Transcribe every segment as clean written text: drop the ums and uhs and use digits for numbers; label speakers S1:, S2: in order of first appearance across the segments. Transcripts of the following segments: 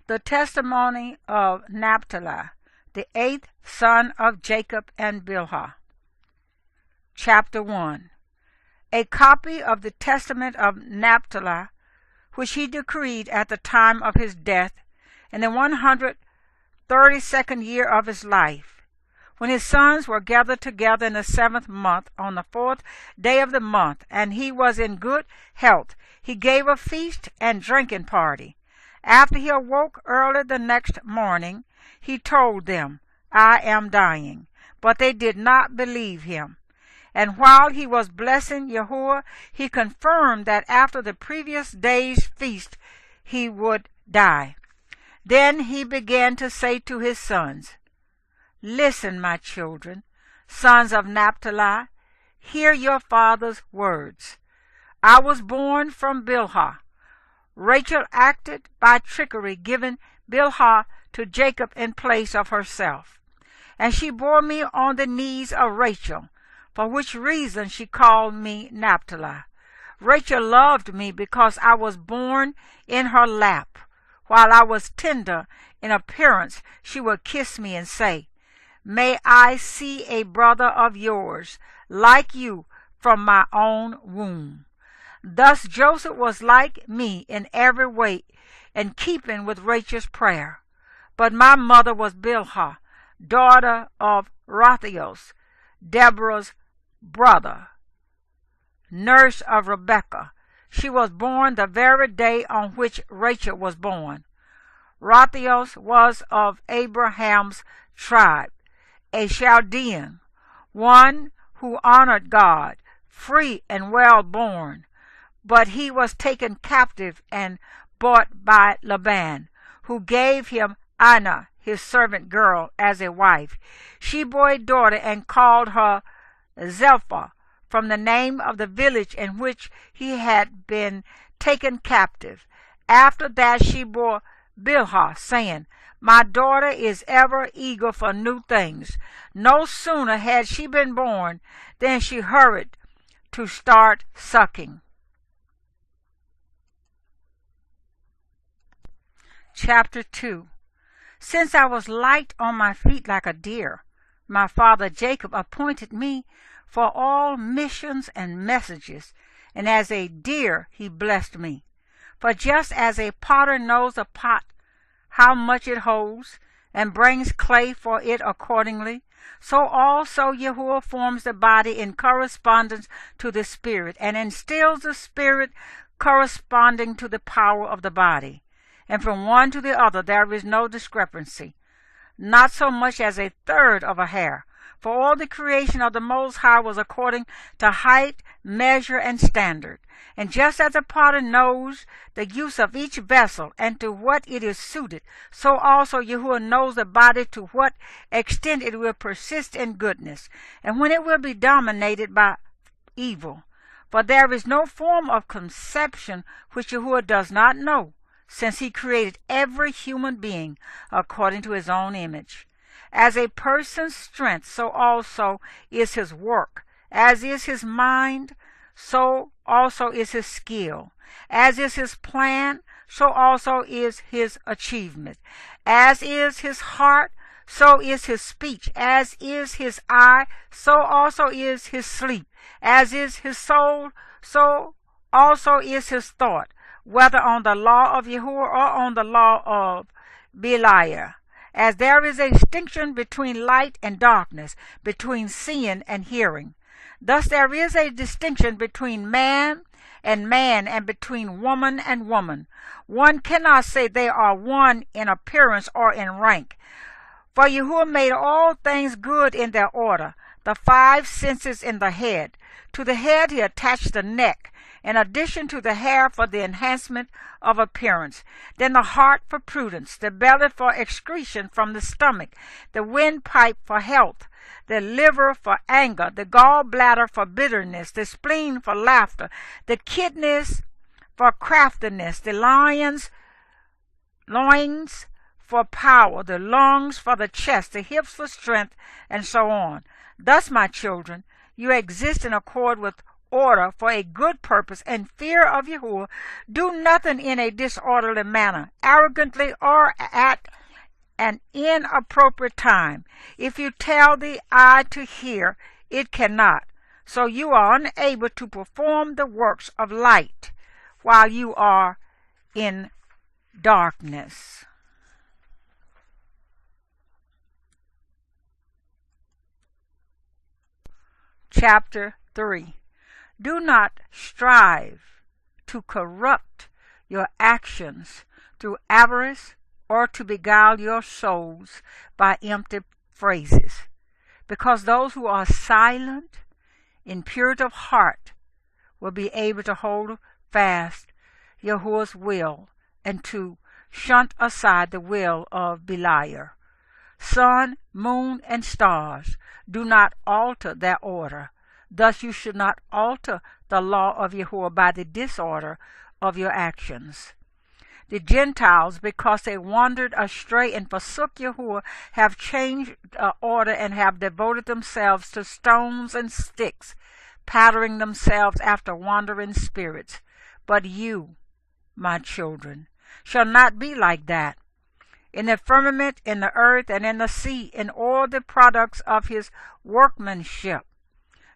S1: The testimony of Naphtali, the 8th son of Jacob and Bilhah. Chapter 1. A copy of the testament of Naphtali, which he decreed at the time of his death, in the 132nd year of his life, when his sons were gathered together in the 7th month, on the 4th day of the month, and he was in good health. He gave a feast and drinking party. After he awoke early the next morning, he told them, "I am dying." But they did not believe him. And while he was blessing Yahuwah, he confirmed that after the previous day's feast he would die. Then he began to say to his sons, "Listen, my children, sons of Naphtali, hear your father's words. I was born from Bilhah. Rachel acted by trickery, giving Bilhah to Jacob in place of herself. And she bore me on the knees of Rachel, for which reason she called me Naphtali. Rachel loved me because I was born in her lap. While I was tender in appearance, she would kiss me and say, 'May I see a brother of yours, like you, from my own womb.' Thus Joseph was like me in every way, in keeping with Rachel's prayer. But my mother was Bilhah, daughter of Rotheus, Deborah's brother, nurse of Rebekah. She was born the very day on which Rachel was born. Rotheus was of Abraham's tribe, a Chaldean, one who honored God, free and well born. But he was taken captive and bought by Laban, who gave him Euna, his servant girl, as a wife. She bore a daughter and called her Zilpah, from the name of the village in which he had been taken captive. After that she bore Bilhah, saying, 'My daughter is ever eager for new things.' No sooner had she been born than she hurried to start sucking. Chapter 2. Since I was light on my feet like a deer, my father Jacob appointed me for all missions and messages, and as a deer he blessed me. For just as a potter knows a pot, how much it holds, and brings clay for it accordingly, so also Yahuwah forms the body in correspondence to the spirit, and instills the spirit corresponding to the power of the body. And from one to the other there is no discrepancy, not so much as a third of a hair. For all the creation of the Most High was according to height, measure, and standard. And just as a potter knows the use of each vessel and to what it is suited, so also Yahuwah knows the body to what extent it will persist in goodness, and when it will be dominated by evil. For there is no form of conception which Yahuwah does not know, since he created every human being according to his own image. As a person's strength, so also is his work. As is his mind, so also is his skill. As is his plan, so also is his achievement. As is his heart, so is his speech. As is his eye, so also is his sleep. As is his soul, so also is his thought, whether on the law of Yahuwah or on the law of Bilhah. As there is a distinction between light and darkness, between seeing and hearing, thus there is a distinction between man, and between woman and woman. One cannot say they are one in appearance or in rank. For Yahuwah made all things good in their order, the 5 senses in the head. To the head he attached the neck, in addition to the hair for the enhancement of appearance, then the heart for prudence, the belly for excretion from the stomach, the windpipe for health, the liver for anger, the gallbladder for bitterness, the spleen for laughter, the kidneys for craftiness, the loins for power, the lungs for the chest, the hips for strength, and so on. Thus, my children, you exist in accord with order for a good purpose and fear of Yahuwah, do nothing in a disorderly manner, arrogantly, or at an inappropriate time. If you tell the eye to hear, it cannot. So you are unable to perform the works of light while you are in darkness. Chapter 3. Do not strive to corrupt your actions through avarice or to beguile your souls by empty phrases, because those who are silent in purity of heart will be able to hold fast Yahuwah's will and to shunt aside the will of Beliar. Sun, moon, and stars do not alter their order. Thus you should not alter the law of Yahuwah by the disorder of your actions. The Gentiles, because they wandered astray and forsook Yahuwah, have changed order and have devoted themselves to stones and sticks, patterning themselves after wandering spirits. But you, my children, shall not be like that. In the firmament, in the earth, and in the sea, in all the products of his workmanship,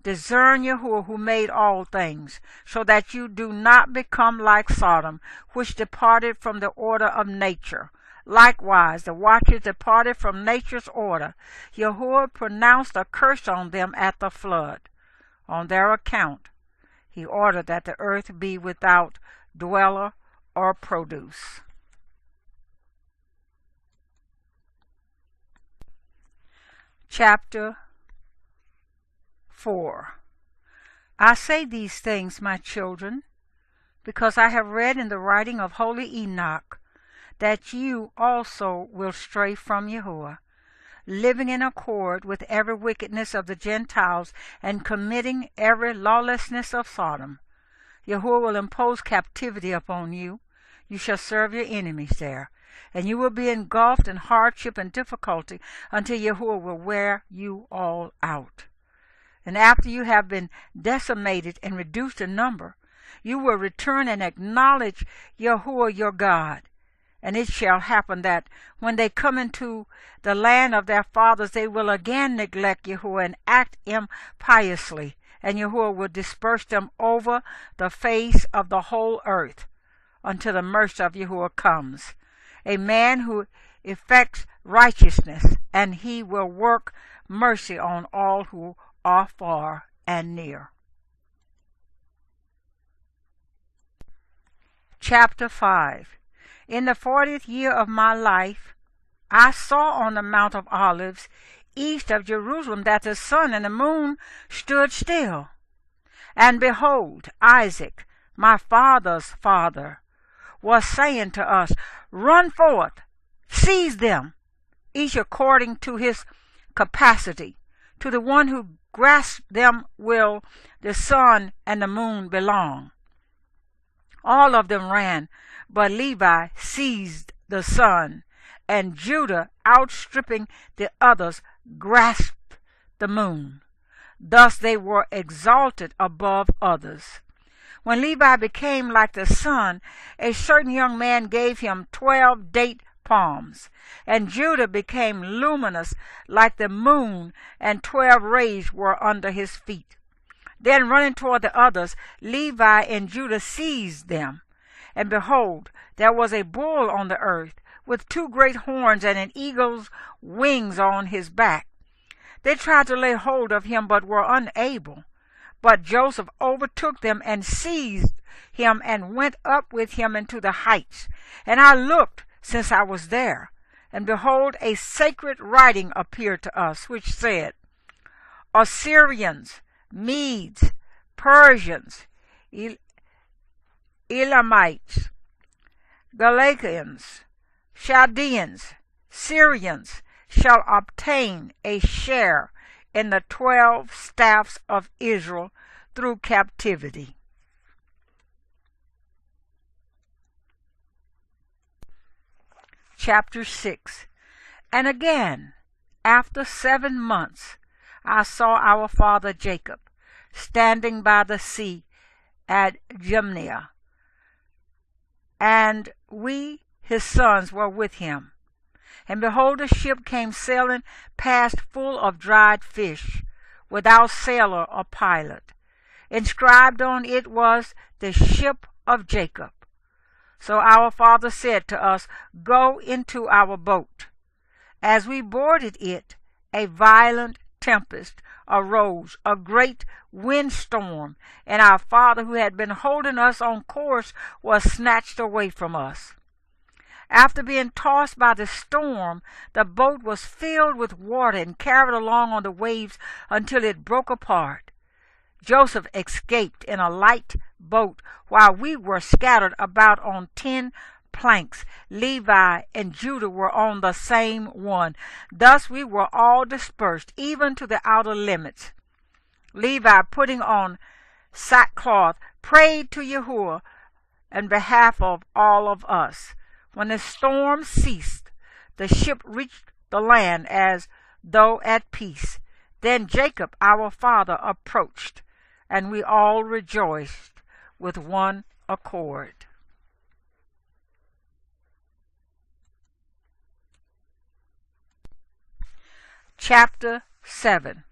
S1: discern Yahuwah who made all things, so that you do not become like Sodom, which departed from the order of nature. Likewise, the watchers departed from nature's order. Yahuwah pronounced a curse on them at the flood. On their account, he ordered that the earth be without dweller or produce. Chapter 4. I say these things, my children, because I have read in the writing of holy Enoch that you also will stray from Yahuwah, living in accord with every wickedness of the Gentiles and committing every lawlessness of Sodom. Yahuwah will impose captivity upon you. You shall serve your enemies there, and you will be engulfed in hardship and difficulty until Yahuwah will wear you all out. And after you have been decimated and reduced in number, you will return and acknowledge Yahuwah your God. And it shall happen that when they come into the land of their fathers, they will again neglect Yahuwah and act impiously, and Yahuwah will disperse them over the face of the whole earth until the mercy of Yahuwah comes. A man who effects righteousness, and he will work mercy on all who are far and near. Chapter 5. In the 40th year of my life, I saw on the Mount of Olives, east of Jerusalem, that the sun and the moon stood still. And behold, Isaac, my father's father, was saying to us, Run forth, seize them, each according to his capacity. To the one who grasps them will the sun and the moon belong. All of them ran, but Levi seized the sun, and Judah, outstripping the others, grasped the moon. Thus they were exalted above others. When Levi became like the sun, a certain young man gave him 12 date palms, and Judah became luminous like the moon, and 12 rays were under his feet. Then running toward the others, Levi and Judah seized them. And behold, there was a bull on the earth, with 2 great horns and an eagle's wings on his back. They tried to lay hold of him, but were unable. But Joseph overtook them and seized him and went up with him into the heights. And I looked, since I was there, and behold, a sacred writing appeared to us, which said, Assyrians, Medes, Persians, Elamites, Galatians, Chaldeans, Syrians shall obtain a share in the 12 staffs of Israel through captivity. Chapter 6. And again, after 7 months, I saw our father Jacob standing by the sea at Jumnah. And we, his sons, were with him. And behold, a ship came sailing past full of dried fish, without sailor or pilot. Inscribed on it was the ship of Jacob. So our father said to us, Go into our boat. As we boarded it, a violent tempest arose, a great windstorm, and our father, who had been holding us on course, was snatched away from us. After being tossed by the storm, the boat was filled with water and carried along on the waves until it broke apart. Joseph escaped in a light boat, while we were scattered about on 10 planks. Levi and Judah were on the same one. Thus we were all dispersed, even to the outer limits. Levi, putting on sackcloth, prayed to Yahuwah in behalf of all of us. When the storm ceased, the ship reached the land as though at peace. Then Jacob, our father, approached, and we all rejoiced with one accord. Chapter 7.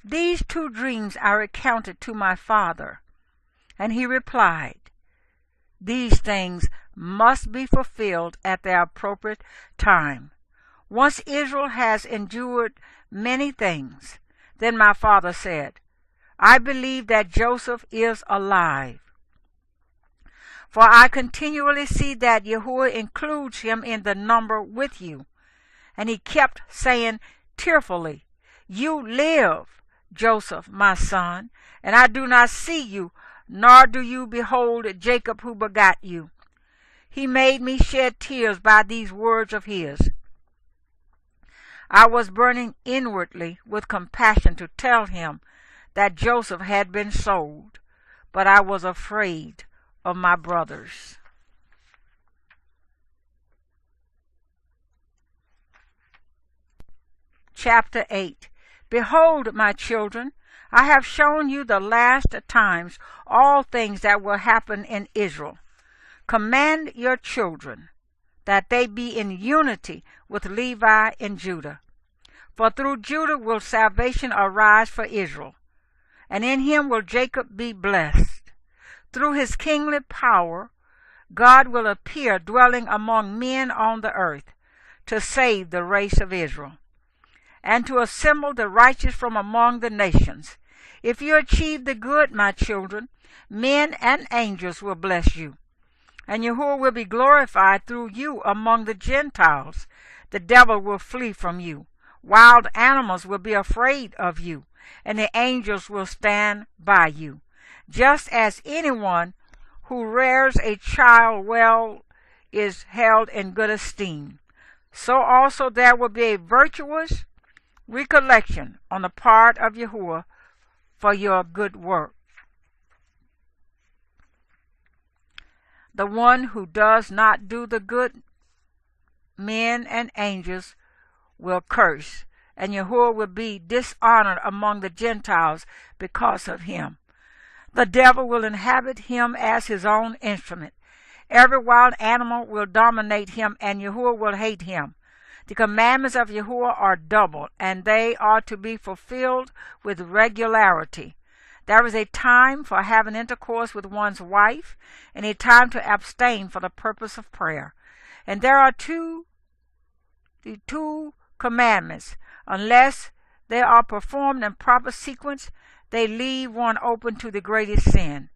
S1: These 2 dreams I recounted to my father, and he replied, These things must be fulfilled at their appropriate time. Once Israel has endured many things, then my father said, I believe that Joseph is alive. For I continually see that Yahuwah includes him in the number with you. And he kept saying tearfully, You live, Joseph, my son, and I do not see you, nor do you behold Jacob who begot you. He made me shed tears by these words of his. I was burning inwardly with compassion to tell him that Joseph had been sold, but I was afraid of my brothers. Chapter 8. Behold, my children, I have shown you the last times all things that will happen in Israel. Command your children that they be in unity with Levi and Judah. For through Judah will salvation arise for Israel, and in him will Jacob be blessed. Through his kingly power, God will appear dwelling among men on the earth, to save the race of Israel, and to assemble the righteous from among the nations. If you achieve the good, my children, men and angels will bless you, and Yahuwah will be glorified through you among the Gentiles. The devil will flee from you. Wild animals will be afraid of you, and the angels will stand by you. Just as anyone who rears a child well is held in good esteem, so also there will be a virtuous recollection on the part of Yahuwah for your good work. The one who does not do the good, men and angels will curse, and Yahuwah will be dishonored among the Gentiles because of him. The devil will inhabit him as his own instrument. Every wild animal will dominate him, and Yahuwah will hate him. The commandments of Yahuwah are double, and they are to be fulfilled with regularity. There is a time for having intercourse with one's wife, and a time to abstain for the purpose of prayer. And there are the two commandments. Unless they are performed in proper sequence, they leave one open to the greatest sin.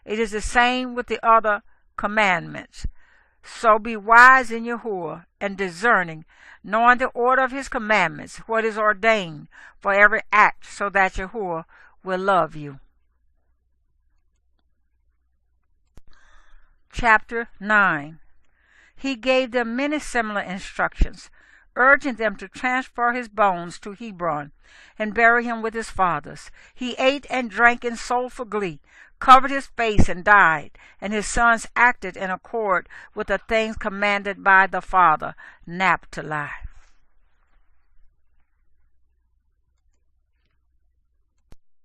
S1: It is the same with the other commandments. So be wise in Yahuwah and discerning, knowing the order of his commandments, what is ordained for every act, so that Yahuwah will love you. Chapter 9. He gave them many similar instructions, urging them to transfer his bones to Hebron and bury him with his fathers. He ate and drank in soulful glee, covered his face and died, and his sons acted in accord with the things commanded by the father, Naphtali.